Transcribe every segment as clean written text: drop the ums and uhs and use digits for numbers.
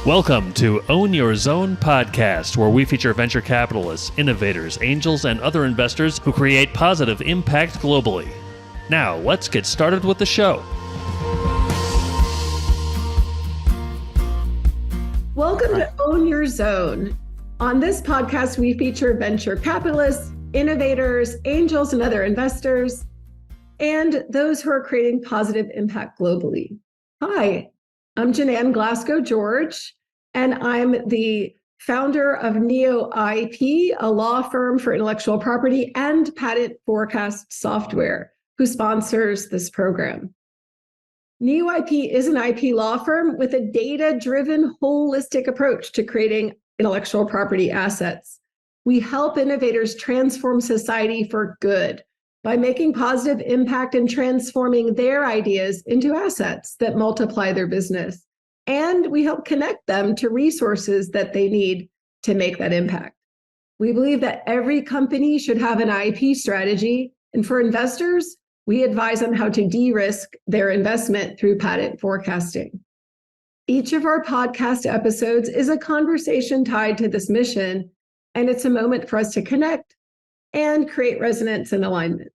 Welcome to Own Your Zone podcast, where we feature venture capitalists, innovators, angels, and other investors who create positive impact globally. Now, let's get started with the show. Welcome to Own Your Zone. On this podcast, we feature venture capitalists, innovators, angels, and other investors, and those who are creating positive impact globally. Hi, I'm JiNan Glasgow, George, and I'm the founder of Neo IP, a law firm for intellectual property and patent forecast software, who sponsors this program. Neo IP is an IP law firm with a data-driven, holistic approach to creating intellectual property assets. We help innovators transform society for good by making positive impact and transforming their ideas into assets that multiply their business. And we help connect them to resources that they need to make that impact. We believe that every company should have an IP strategy. And for investors, we advise on how to de-risk their investment through patent forecasting. Each of our podcast episodes is a conversation tied to this mission, and it's a moment for us to connect and create resonance and alignment.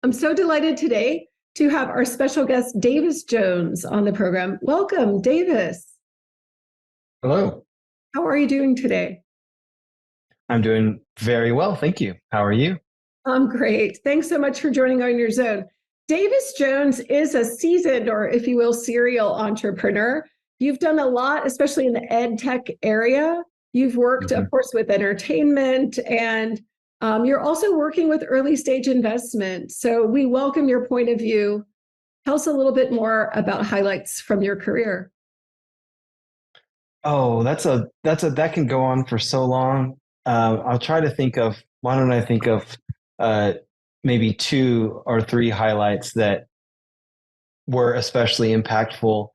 I'm so delighted today to have our special guest, Davis Jones, on the program. Welcome, Davis. Hello. How are you doing today? I'm doing very well, thank you. How are you? I'm great. Thanks so much for joining On Your Zone. Davis Jones is a seasoned, or if you will, serial entrepreneur. You've done a lot, especially in the ed tech area. You've worked, of course, with entertainment, and you're also working with early stage investment. So we welcome your point of view. Tell us a little bit more about highlights from your career. Oh, that can go on for so long. I'll try to think of, why don't I think of maybe 2 or 3 highlights that were especially impactful.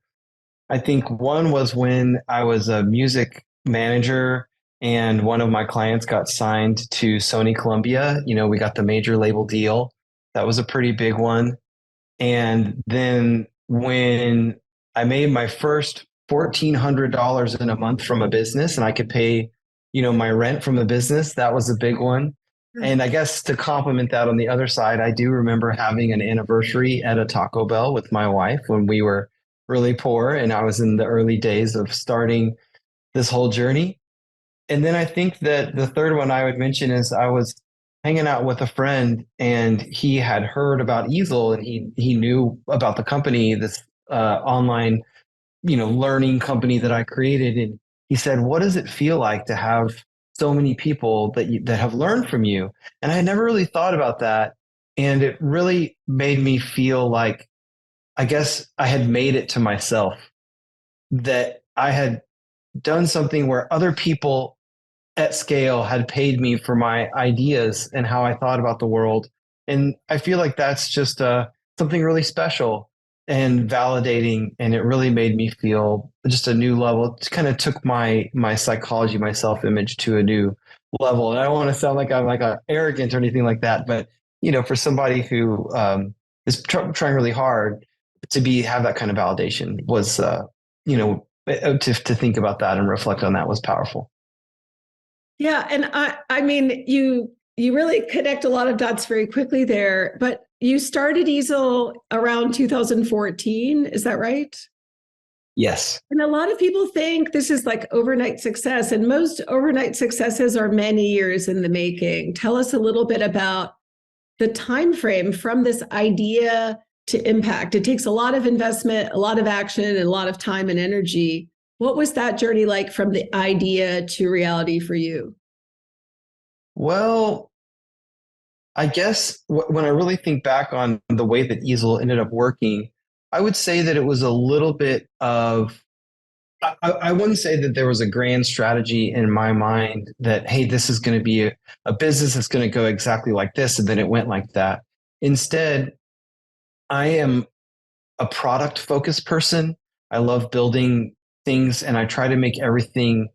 I think one was when I was a music manager and one of my clients got signed to Sony Columbia. You know, we got the major label deal. That was a pretty big one. And then when I made my first $1,400 in a month from a business and I could pay, my rent from the business, that was a big one. And I guess to complement that on the other side, I do remember having an anniversary at a Taco Bell with my wife when we were really poor and I was in the early days of starting this whole journey. And then I think that the third one I would mention is I was hanging out with a friend and he had heard about Eazl and he knew about the company, this online, learning company that I created. And he said, "What does it feel like to have so many people that have learned from you?" And I had never really thought about that. And it really made me feel like, I guess I had made it to myself, that I had done something where other people at scale had paid me for my ideas and how I thought about the world. And I feel like that's just something really special and validating. And it really made me feel just a new level. It kind of took my psychology, my self-image to a new level. And I don't want to sound like I'm like arrogant or anything like that, but for somebody who is trying really hard to have that kind of validation was, to think about that and reflect on that was powerful. Yeah, and I mean, you really connect a lot of dots very quickly there, but you started Eazl around 2014, is that right? Yes. And a lot of people think this is like overnight success, and most overnight successes are many years in the making. Tell us a little bit about the time frame from this idea to impact. It takes a lot of investment, a lot of action, and a lot of time and energy. What was that journey like from the idea to reality for you? Well, I guess when I really think back on the way that Eazl ended up working, I would say that it was a little bit of, I wouldn't say that there was a grand strategy in my mind that, hey, this is going to be a business that's going to go exactly like this, and then it went like that. Instead, I am a product-focused person. I love building things, and I try to make everything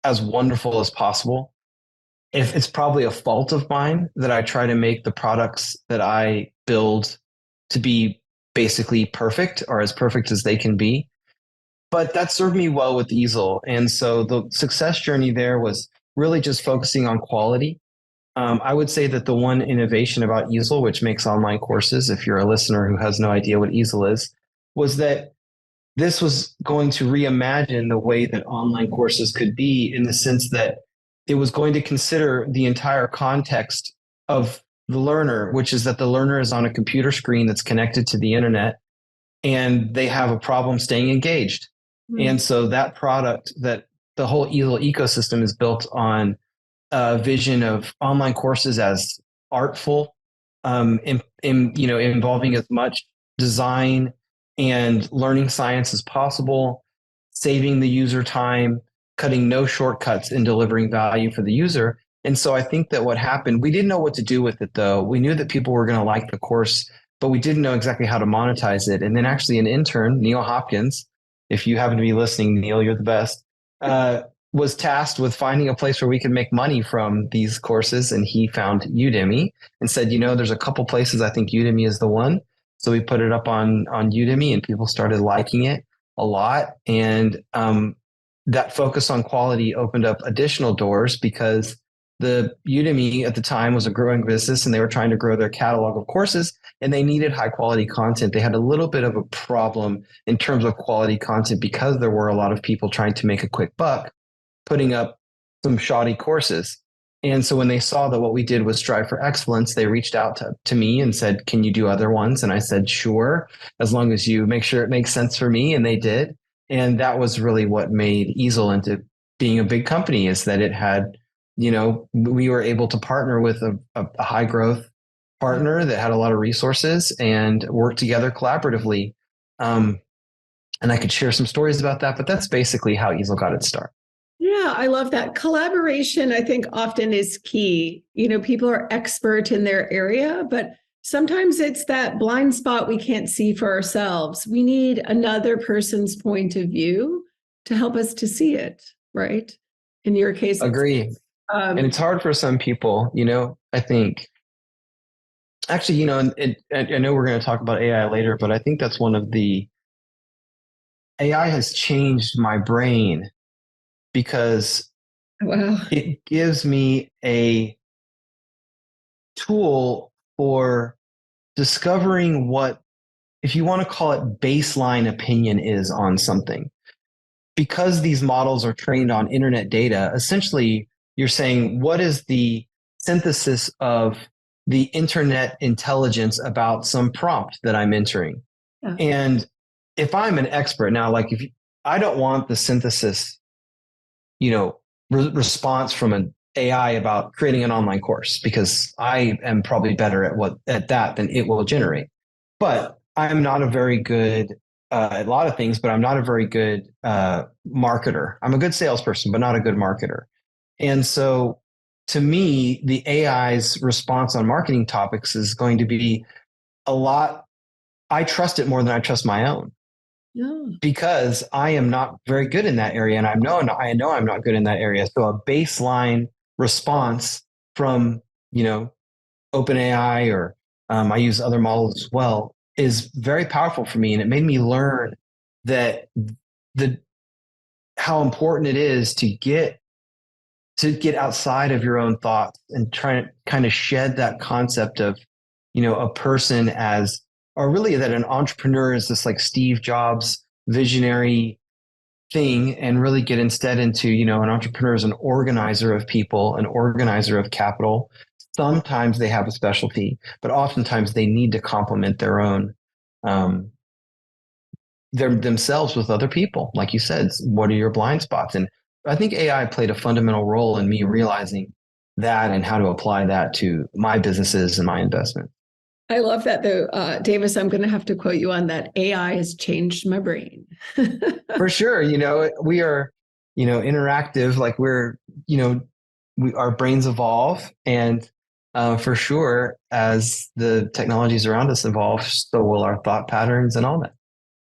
as wonderful as possible. If it's probably a fault of mine that I try to make the products that I build to be basically perfect or as perfect as they can be. but that served me well with Eazl. And so the success journey there was really just focusing on quality. I would say that the one innovation about Eazl, which makes online courses, if you're a listener who has no idea what Eazl is, was that this was going to reimagine the way that online courses could be, in the sense that it was going to consider the entire context of the learner, which is that the learner is on a computer screen that's connected to the internet and they have a problem staying engaged. Mm-hmm. And so that product, that the whole Eazl ecosystem is built on a vision of online courses as artful, involving as much design and learning science as possible, saving the user time, cutting no shortcuts in delivering value for the user. And so I think that what happened, we didn't know what to do with it though. We knew that people were going to like the course, but we didn't know exactly how to monetize it. And then actually an intern, Neil Hopkins, if you happen to be listening, Neil, you're the best, was tasked with finding a place where we could make money from these courses. And he found Udemy and said, there's a couple places, I think Udemy is the one. So we put it up on Udemy and people started liking it a lot. And that focus on quality opened up additional doors, because the Udemy at the time was a growing business and they were trying to grow their catalog of courses and they needed high quality content. They had a little bit of a problem in terms of quality content because there were a lot of people trying to make a quick buck, putting up some shoddy courses. And so when they saw that what we did was strive for excellence, they reached out to me and said, can you do other ones? And I said, sure, as long as you make sure it makes sense for me. And they did. And that was really what made Eazl into being a big company, is that it had, we were able to partner with a high growth partner that had a lot of resources and work together collaboratively. And I could share some stories about that, but that's basically how Eazl got its start. Yeah, I love that. Collaboration, I think, often is key. People are expert in their area, but sometimes it's that blind spot we can't see for ourselves. We need another person's point of view to help us to see it, right? In your case, agree. And it's hard for some people, I think. Actually, I know we're going to talk about AI later, but I think that's one of the AI has changed my brain, because it gives me a tool for discovering what, if you want to call it, baseline opinion is on something. Because these models are trained on internet data, essentially you're saying, what is the synthesis of the internet intelligence about some prompt that I'm entering? Yeah. And if I'm an expert now, I don't want the synthesis response from an AI about creating an online course, because I am probably better at that than it will generate. But I'm not a very good at a lot of things, but I'm not a very good marketer. I'm a good salesperson, but not a good marketer. And so to me, the AI's response on marketing topics is going to be I trust it more than I trust my own. Yeah. Because I am not very good in that area, and I know I'm not good in that area. So a baseline response from OpenAI, or I use other models as well, is very powerful for me, and it made me learn that how important it is to get outside of your own thoughts and try to kind of shed that concept of a person as, or really that an entrepreneur is this like Steve Jobs visionary thing, and really get instead into, an entrepreneur is an organizer of people, an organizer of capital. Sometimes they have a specialty, but oftentimes they need to complement their own, themselves with other people. Like you said, what are your blind spots? And I think AI played a fundamental role in me realizing that and how to apply that to my businesses and my investment. I love that, though, Davis. I'm going to have to quote you on that. AI has changed my brain. For sure. We are, interactive. Like our brains evolve, and for sure, as the technologies around us evolve, so will our thought patterns and all that.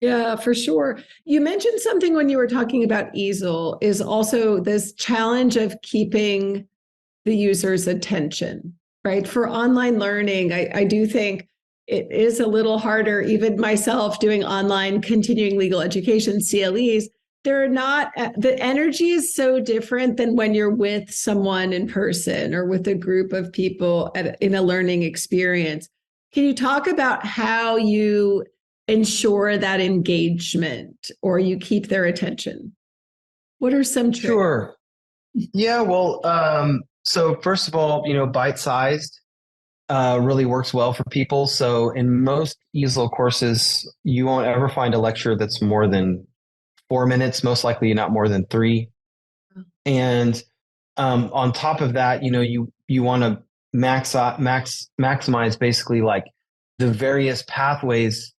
Yeah, for sure. You mentioned something when you were talking about Eazl, is also this challenge of keeping the user's attention. Right. For online learning, I do think it is a little harder, even myself doing online continuing legal education, CLEs, they're not, the energy is so different than when you're with someone in person or with a group of people in a learning experience. Can you talk about how you ensure that engagement or you keep their attention? What are some tricks? Sure. Yeah, well, so first of all, bite-sized really works well for people. So in most Eazl courses, you won't ever find a lecture that's more than 4 minutes, most likely not more than 3. And on top of that, you want to maximize basically like the various pathways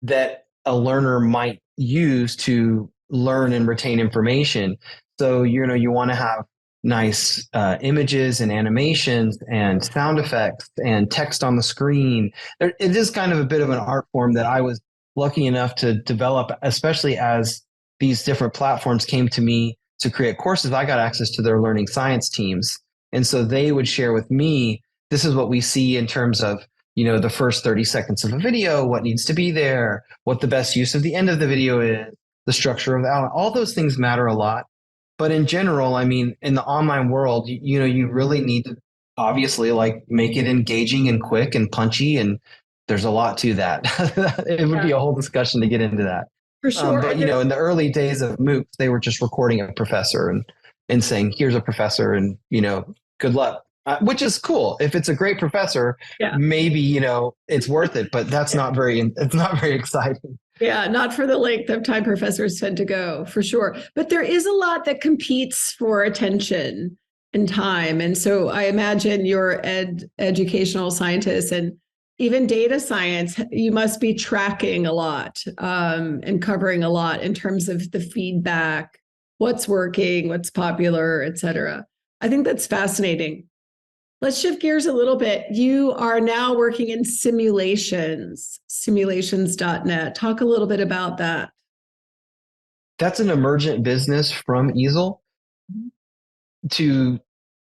that a learner might use to learn and retain information. So, you want to have nice images and animations and sound effects and text on the screen. It is kind of a bit of an art form that I was lucky enough to develop, especially as these different platforms came to me to create courses. I got access to their learning science teams. And so they would share with me, this is what we see in terms of, the first 30 seconds of a video, what needs to be there, what the best use of the end of the video is, the structure of the outline. All those things matter a lot. But in general, I mean, in the online world, you really need to obviously like make it engaging and quick and punchy. And there's a lot to that. It would be a whole discussion to get into that. For sure. But, in the early days of MOOCs, they were just recording a professor and saying, here's a professor and, good luck. Which is cool. If it's a great professor, maybe, it's worth it, but it's not very exciting. Yeah, not for the length of time professors tend to go, for sure. But there is a lot that competes for attention and time. And so I imagine you're educational scientists and even data science, you must be tracking a lot and covering a lot in terms of the feedback, what's working, what's popular, et cetera. I think that's fascinating. Let's shift gears a little bit. You are now working in simulations.net. Talk a little bit about that. That's an emergent business from Eazl. To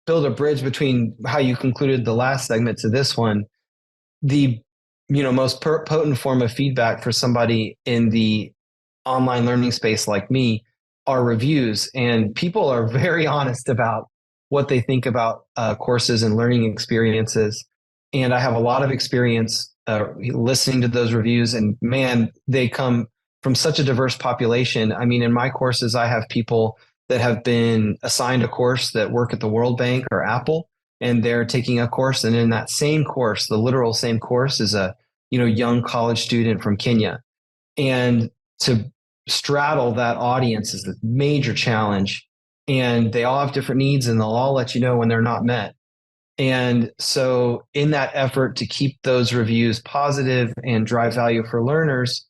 build a bridge between how you concluded the last segment to this one, the most potent form of feedback for somebody in the online learning space like me are reviews. And people are very honest about what they think about courses and learning experiences. And I have a lot of experience listening to those reviews. And man, they come from such a diverse population. I mean, in my courses, I have people that have been assigned a course that work at the World Bank or Apple, and they're taking a course. And in that same course, the literal same course, is a young college student from Kenya. And to straddle that audience is a major challenge. And they all have different needs, and they'll all let you know when they're not met. And so in that effort to keep those reviews positive and drive value for learners,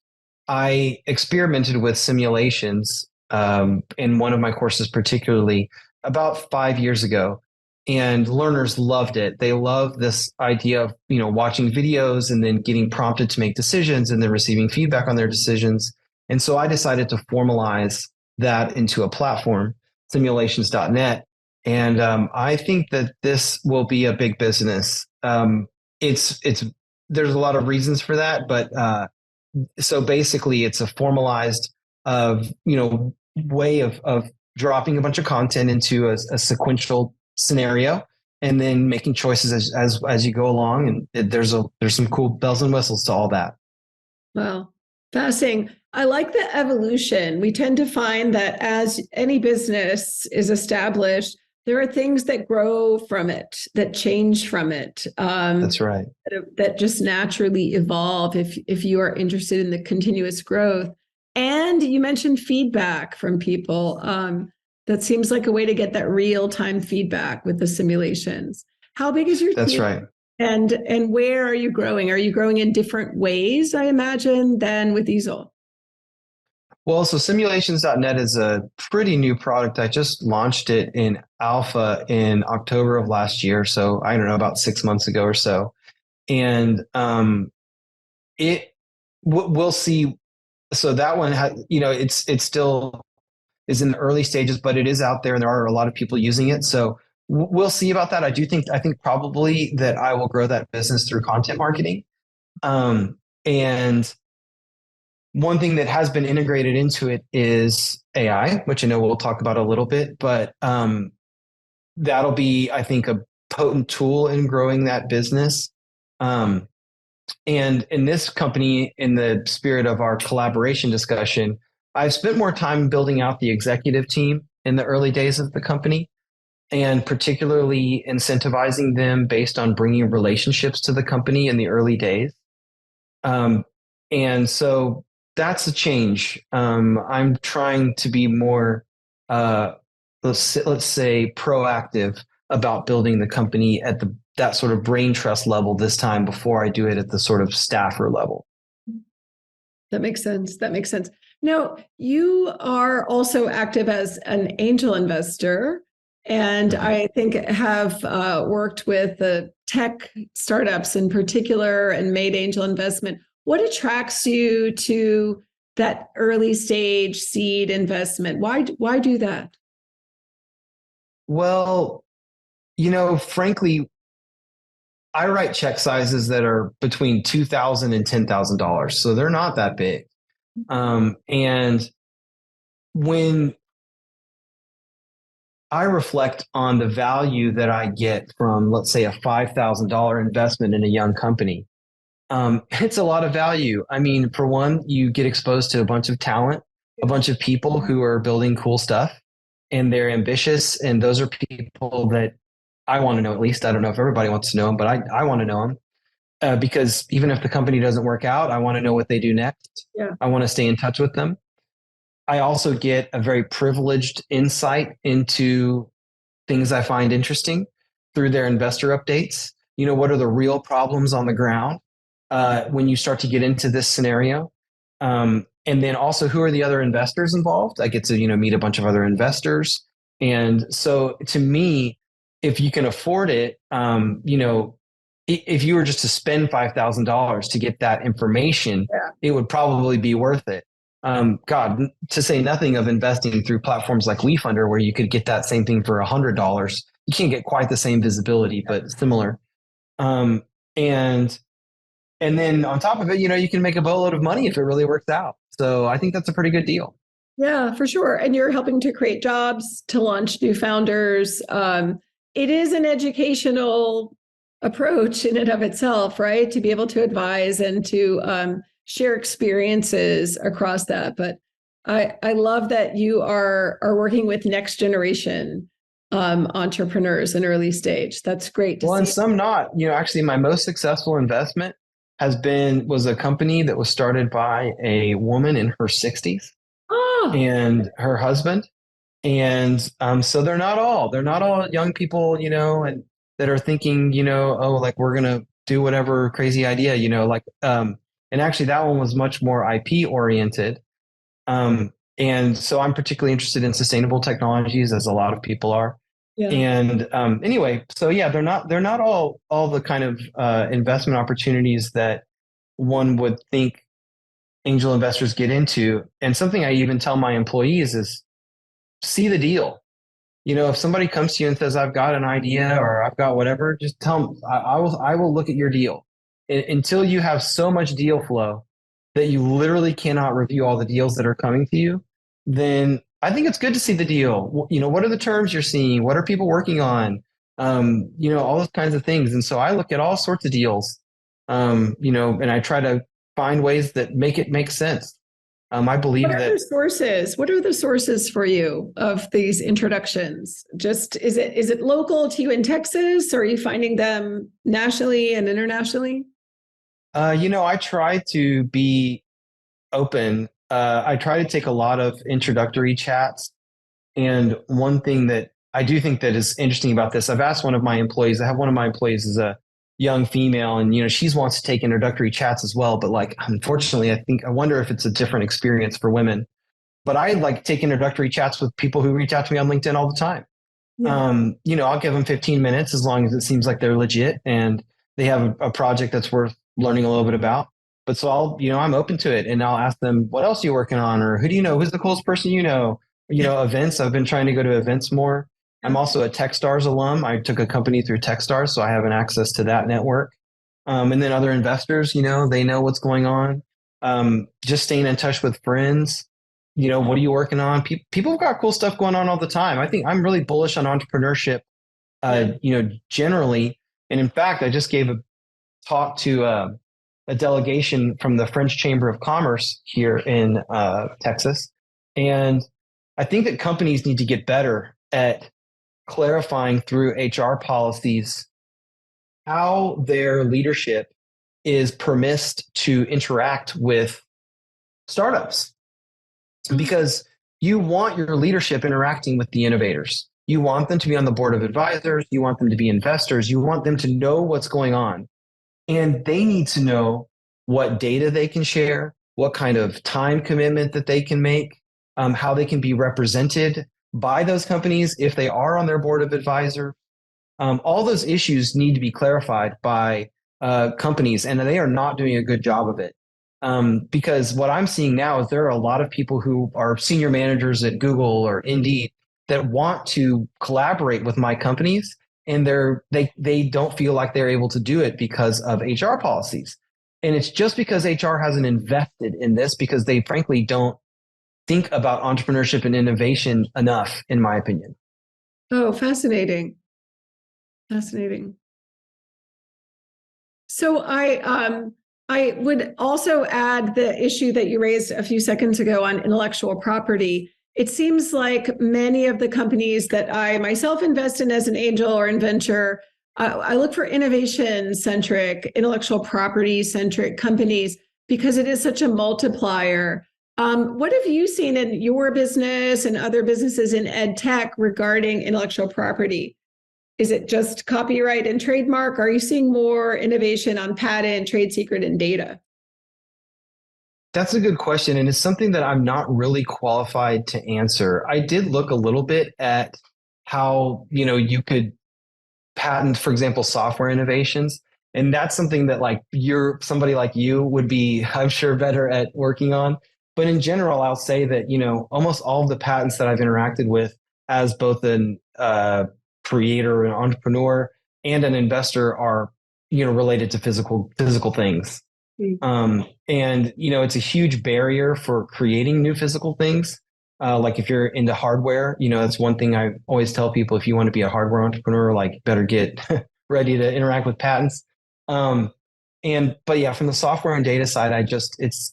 I experimented with simulations in one of my courses, particularly about 5 years ago. And learners loved it. They love this idea of, watching videos and then getting prompted to make decisions and then receiving feedback on their decisions. And so I decided to formalize that into a platform, simulations.net. And I think that this will be a big business. There's a lot of reasons for that, but so basically it's a formalized way of dropping a bunch of content into a sequential scenario and then making choices as you go along. And there's some cool bells and whistles to all that. Wow. Fascinating. I like the evolution. We tend to find that as any business is established, there are things that grow from it, that change from it. That's right. That just naturally evolve if you are interested in the continuous growth. And you mentioned feedback from people. That seems like a way to get that real-time feedback with the simulations. How big is your team? That's right. And where are you growing? Are you growing in different ways, I imagine, than with Eazl? Well, so simulations.net is a pretty new product. I just launched it in alpha in October of last year. So I don't know, about 6 months ago or so. And we'll see. So that one, it's still is in the early stages, but it is out there and there are a lot of people using it. So we'll see about that. I think probably that I will grow that business through content marketing. And one thing that has been integrated into it is AI, which I know we'll talk about a little bit, but that'll be, I think, a potent tool in growing that business. Um, and in this company, in the spirit of our collaboration discussion, I've spent more time building out the executive team in the early days of the company and particularly incentivizing them based on bringing relationships to the company in the early days. Um, and so that's a change. I'm trying to be more, uh, let's say, proactive about building the company at that sort of brain trust level this time before I do it at the sort of staffer level. That makes sense. That makes sense. Now, you are also active as an angel investor, and I think have worked with the tech startups in particular and made angel investment. What attracts you to that early stage seed investment? Why do that? Well, frankly, I write check sizes that are between $2,000 and $10,000, so they're not that big. And when I reflect on the value that I get from, let's say, a $5,000 investment in a young company, it's a lot of value. I mean, for one, you get exposed to a bunch of talent, a bunch of people who are building cool stuff, and they're ambitious. And those are people that I want to know, at least. I don't know if everybody wants to know them, but I want to know them. Because even if the company doesn't work out, I want to know what they do next. Yeah. I want to stay in touch with them. I also get a very privileged insight into things I find interesting through their investor updates. What are the real problems on the ground when you start to get into this scenario? And then also, who are the other investors involved? I get to, meet a bunch of other investors. And so to me, if you can afford it, if you were just to spend $5,000 to get that information, it would probably be worth it. God, to say nothing of investing through platforms like WeFunder, where you could get that same thing for $100. You can't get quite the same visibility, but similar. And then on top of it, you can make a boatload of money if it really works out. So I think that's a pretty good deal. Yeah, for sure. And you're helping to create jobs, to launch new founders. It is an educational approach in and of itself, right? To be able to advise and to share experiences across that. But I love that you are working with next generation entrepreneurs in early stage. That's great to see. And some not. Actually, my most successful investment was a company that was started by a woman in her 60s and her husband. And so they're not all young people, and that are thinking, like we're going to do whatever crazy idea, and actually that one was much more IP oriented. And so I'm particularly interested in sustainable technologies, as a lot of people are. Yeah. And anyway, so yeah, they're not all the kind of investment opportunities that one would think angel investors get into. And something I even tell my employees is see the deal. If somebody comes to you and says, I've got an idea or I've got whatever, just tell them I will look at your deal. Until you have so much deal flow that you literally cannot review all the deals that are coming to you, then I think it's good to see the deal. What are the terms you're seeing? What are people working on? All those kinds of things. And so I look at all sorts of deals, and I try to find ways that make it make sense. I believe What are the sources for you of these introductions? Just is it local to you in Texas, or are you finding them nationally and internationally? I try to be open. I try to take a lot of introductory chats. And one thing that I do think that is interesting about this, I've asked one of my employees, is a young female, and she wants to take introductory chats as well, but like unfortunately I wonder if it's a different experience for women. But I like take introductory chats with people who reach out to me on LinkedIn all the time. Yeah. I'll give them 15 minutes as long as it seems like they're legit and they have a project that's worth learning a little bit about. But so I'm open to it, and I'll ask them, what else are you working on, or who do you know, who's the coolest person events. I've been trying to go to events more. I'm also a Techstars alum. I took a company through Techstars, so I have an access to that network. And then other investors, they know what's going on. just staying in touch with friends. What are you working on? People have got cool stuff going on all the time. I think I'm really bullish on entrepreneurship, generally. And in fact, I just gave a talk to a delegation from the French Chamber of Commerce here in Texas. And I think that companies need to get better at clarifying through HR policies how their leadership is permissed to interact with startups. Because you want your leadership interacting with the innovators. You want them to be on the board of advisors. You want them to be investors. You want them to know what's going on. And they need to know what data they can share, what kind of time commitment that they can make, how they can be represented by those companies if they are on their board of advisors. All those issues need to be clarified by companies, and they are not doing a good job of it. Because what I'm seeing now is there are a lot of people who are senior managers at Google or Indeed that want to collaborate with my companies, and they don't feel like they're able to do it because of HR policies. And it's just because HR hasn't invested in this, because they frankly don't think about entrepreneurship and innovation enough, in my opinion. Oh, fascinating. Fascinating. So I would also add the issue that you raised a few seconds ago on intellectual property. It seems like many of the companies that I myself invest in as an angel or in venture, I look for innovation-centric, intellectual property-centric companies because it is such a multiplier. What have you seen in your business and other businesses in ed tech regarding intellectual property? Is it just copyright and trademark? Are you seeing more innovation on patent, trade secret, and data? That's a good question. And it's something that I'm not really qualified to answer. I did look a little bit at how, you could patent, for example, software innovations. And that's something that somebody like you would be, I'm sure, better at working on. But in general, I'll say that, almost all of the patents that I've interacted with as both an creator, an entrepreneur, and an investor are, related to physical things. And, it's a huge barrier for creating new physical things. Like if you're into hardware, that's one thing I always tell people: if you want to be a hardware entrepreneur, better get ready to interact with patents. But yeah, from the software and data side,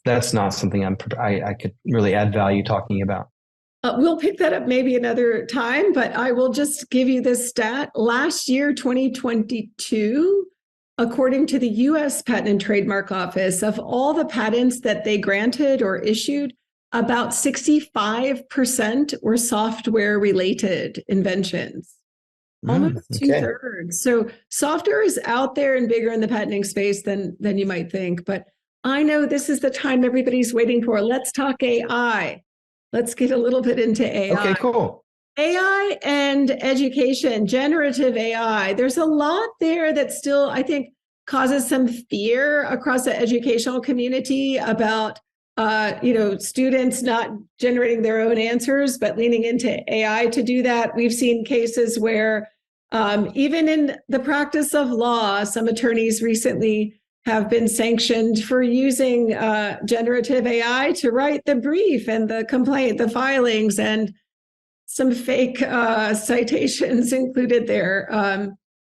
that's not something I could really add value talking about. We'll pick that up maybe another time, but I will just give you this stat. Last year, 2022, according to the US Patent and Trademark Office, of all the patents that they granted or issued, about 65% were software-related inventions. Almost two-thirds. So software is out there and bigger in the patenting space than you might think. But I know this is the time everybody's waiting for. Let's talk AI. Let's get a little bit into AI. Okay, cool. AI and education, generative AI. There's a lot there that still, I think, causes some fear across the educational community about, students not generating their own answers, but leaning into AI to do that. We've seen cases where even in the practice of law, some attorneys recently have been sanctioned for using generative AI to write the brief and the complaint, the filings, and some fake citations included there,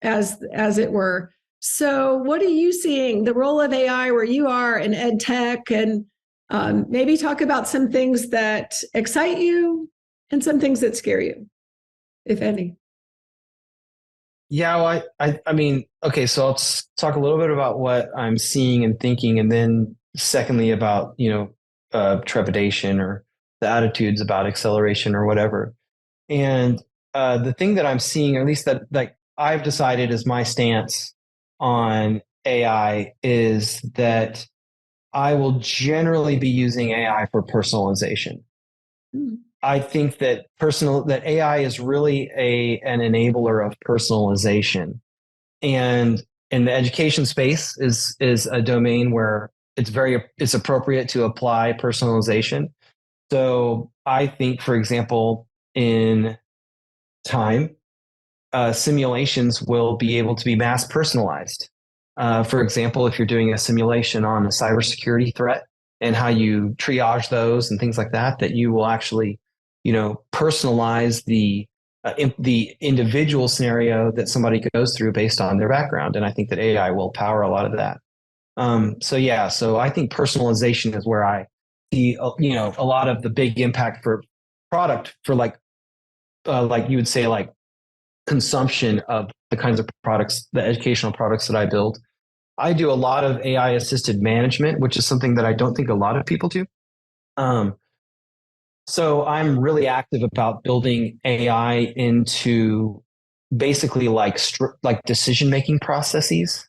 as it were. So what are you seeing, the role of AI where you are in ed tech, and maybe talk about some things that excite you and some things that scare you, if any? Yeah, well, I mean, okay, so I'll talk a little bit about what I'm seeing and thinking, and then secondly about, trepidation or the attitudes about acceleration or whatever. And the thing that I'm seeing, or at least that I've decided is my stance on AI, is that I will generally be using AI for personalization. I think that AI is really an enabler of personalization, and in the education space is a domain where it's appropriate to apply personalization. So I think, for example, in time, simulations will be able to be mass personalized. For example, if you're doing a simulation on a cybersecurity threat, and how you triage those and things like that, that you will actually, personalize the individual scenario that somebody goes through based on their background. And I think that AI will power a lot of that. So I think personalization is where I see, a lot of the big impact for product for like you would say, like consumption of the kinds of products, the educational products that I build. I do a lot of AI assisted management, which is something that I don't think a lot of people do. So I'm really active about building AI into basically like decision making processes.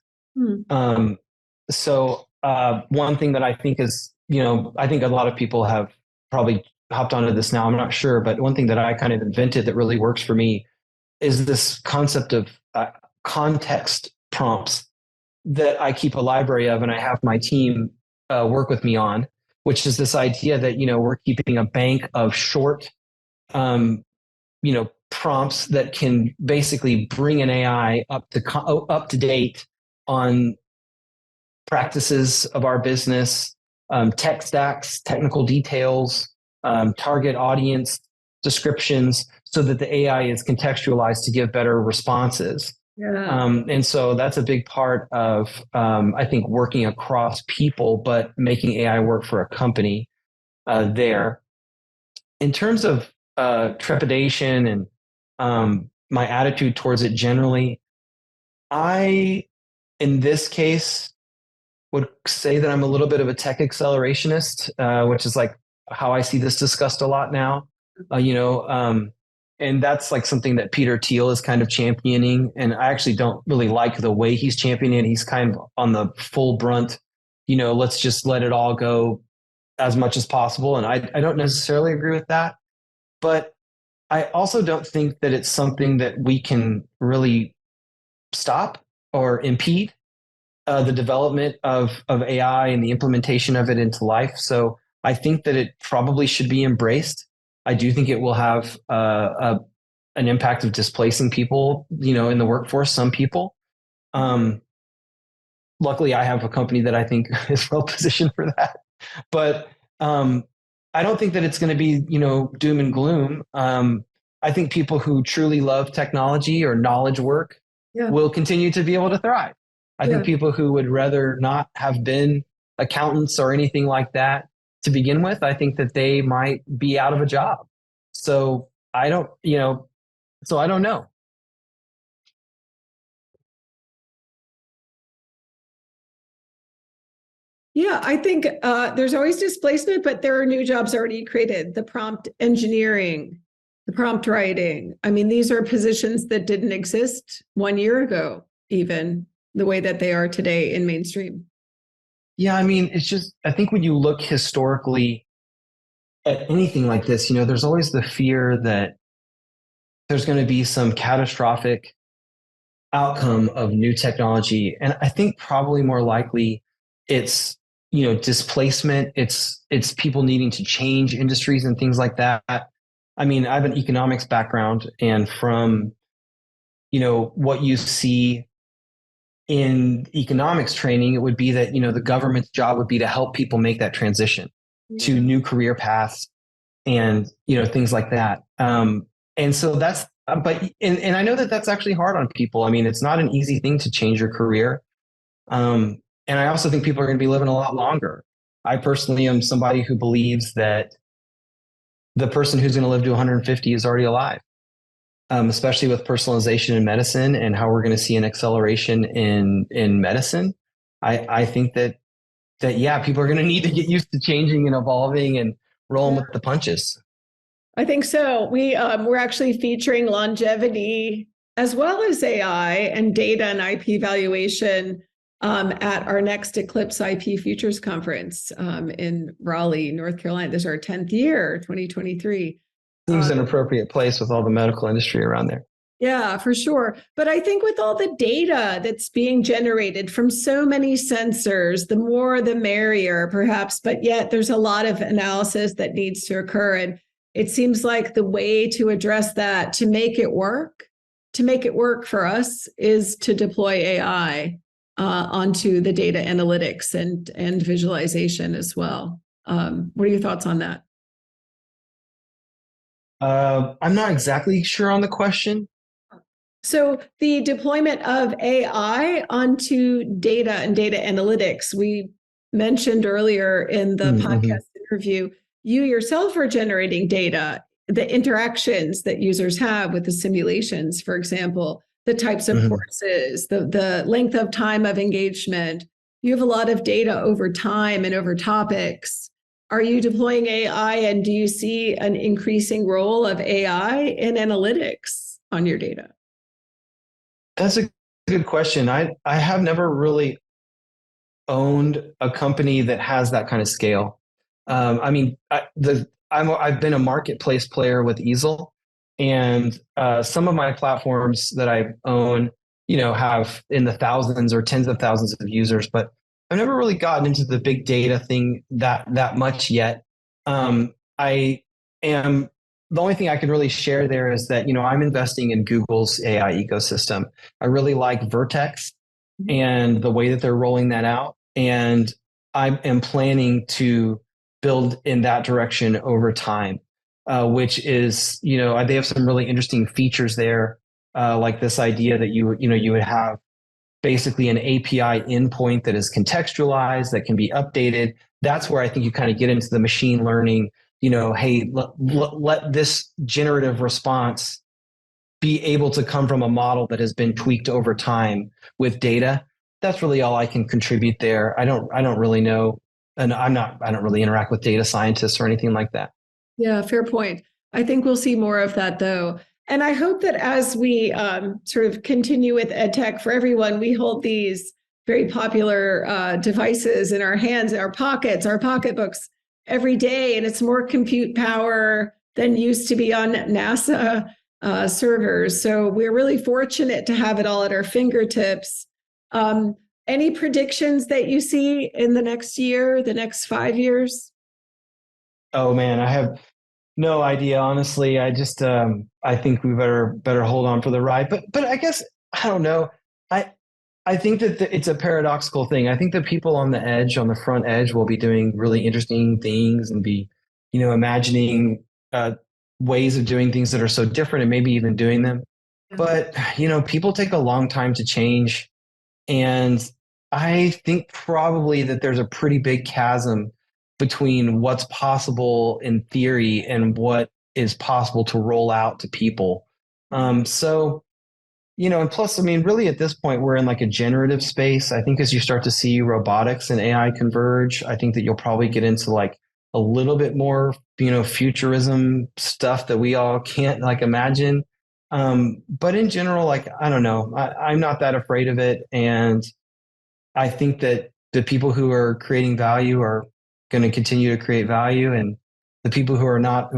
Um, One thing that I think is, I think a lot of people have probably hopped onto this now. I'm not sure, but one thing that I kind of invented that really works for me is this concept of context prompts that I keep a library of, and I have my team work with me on, which is this idea that, we're keeping a bank of short, prompts that can basically bring an AI up to date on practices of our business, tech stacks, technical details, target audience descriptions, so that the AI is contextualized to give better responses. Yeah. And so that's a big part of, I think, working across people, but making AI work for a company there. In terms of trepidation and my attitude towards it generally, in this case, would say that I'm a little bit of a tech accelerationist, which is like how I see this discussed a lot now. And that's like something that Peter Thiel is kind of championing. And I actually don't really like the way he's championing it. He's kind of on the full brunt, let's just let it all go as much as possible. And I don't necessarily agree with that. But I also don't think that it's something that we can really stop or impede the development of AI and the implementation of it into life. So I think that it probably should be embraced. I do think it will have an impact of displacing people, in the workforce, some people. Luckily, I have a company that I think is well positioned for that. But I don't think that it's going to be, doom and gloom. I think people who truly love technology or knowledge work will continue to be able to thrive. I think people who would rather not have been accountants or anything like that to begin with, I think that they might be out of a job. So I don't know. Yeah, I think there's always displacement, but there are new jobs already created. The prompt engineering, the prompt writing. I mean, these are positions that didn't exist 1 year ago, even the way that they are today in mainstream. Yeah, I mean, it's just, I think when you look historically at anything like this, there's always the fear that there's going to be some catastrophic outcome of new technology. And I think probably more likely it's, displacement. It's people needing to change industries and things like that. I mean, I have an economics background, and from, what you see in economics training, it would be that, the government's job would be to help people make that transition to new career paths and, things like that. And so that's, and I know that that's actually hard on people. I mean, it's not an easy thing to change your career. And I also think people are going to be living a lot longer. I personally am somebody who believes that the person who's going to live to 150 is already alive. Especially with personalization in medicine and how we're going to see an acceleration in medicine. I think that people are going to need to get used to changing and evaluing and rolling with the punches. I think so. We're actually featuring longevity as well as AI and data and IP valuation at our next Eclipse IP Futures Conference in Raleigh, North Carolina. This is our 10th year, 2023. Seems an appropriate place with all the medical industry around there. Yeah, for sure. But I think with all the data that's being generated from so many sensors, the more the merrier, perhaps. But yet there's a lot of analysis that needs to occur. And it seems like the way to address that, to make it work for us, is to deploy AI onto the data analytics and visualization as well. What are your thoughts on that? I'm not exactly sure on the question. So the deployment of AI onto data and data analytics, we mentioned earlier in the podcast interview, you yourself are generating data, the interactions that users have with the simulations, for example, the types of courses, the length of time of engagement. You have a lot of data over time and over topics. Are you deploying AI, and do you see an increasing role of AI in analytics on your data? That's a good question. I have never really owned a company that has that kind of scale. I mean, I've been a marketplace player with Eazl, and some of my platforms that I own, have in the thousands or tens of thousands of users, but I've never really gotten into the big data thing that much yet. I am The only thing I can really share there is that, I'm investing in Google's AI ecosystem. I really like Vertex and the way that they're rolling that out. And I am planning to build in that direction over time, which is, they have some really interesting features there, like this idea that you would have basically an API endpoint that is contextualized, that can be updated. That's where I think you kind of get into the machine learning, hey, let this generative response be able to come from a model that has been tweaked over time with data. That's really all I can contribute there. I don't really know. And I don't really interact with data scientists or anything like that. Yeah, fair point. I think we'll see more of that though. And I hope that as we sort of continue with EdTech for everyone, we hold these very popular devices in our hands, in our pockets, our pocketbooks every day. And it's more compute power than used to be on NASA servers. So we're really fortunate to have it all at our fingertips. Any predictions that you see in the next year, the next 5 years? Oh man, I have no idea. Honestly, I just I think we better hold on for the ride. But I guess I don't know. I think that it's a paradoxical thing. I think that people on the edge, on the front edge, will be doing really interesting things and be, imagining ways of doing things that are so different and maybe even doing them. But people take a long time to change. And I think probably that there's a pretty big chasm between what's possible in theory and what is possible to roll out to people. So, and plus, I mean, really at this point, we're in like a generative space. I think as you start to see robotics and AI converge, I think that you'll probably get into like a little bit more, futurism stuff that we all can't like imagine. But in general, like, I don't know, I'm not that afraid of it. And I think that the people who are creating value are going to continue to create value. And the people who are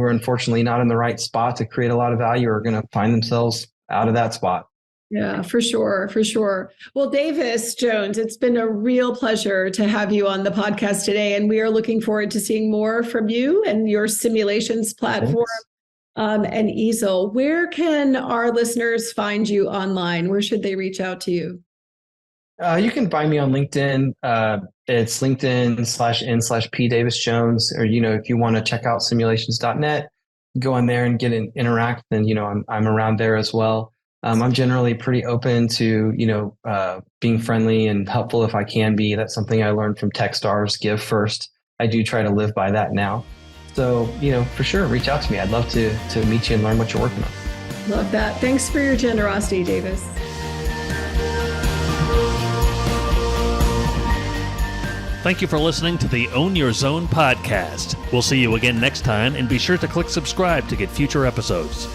unfortunately not in the right spot to create a lot of value are going to find themselves out of that spot. Yeah, for sure. For sure. Well, Davis Jones, it's been a real pleasure to have you on the podcast today. And we are looking forward to seeing more from you and your simulations platform. And Eazl. Where can our listeners find you online? Where should they reach out to you? You can find me on LinkedIn. It's LinkedIn/n/P Davis Jones. Or, if you want to check out simulations.net, go on there and interact. And, I'm around there as well. I'm generally pretty open to, being friendly and helpful if I can be. That's something I learned from Techstars, give first. I do try to live by that now. So, for sure, reach out to me. I'd love to meet you and learn what you're working on. Love that. Thanks for your generosity, Davis. Thank you for listening to the Own Your Zone podcast. We'll see you again next time, and be sure to click subscribe to get future episodes.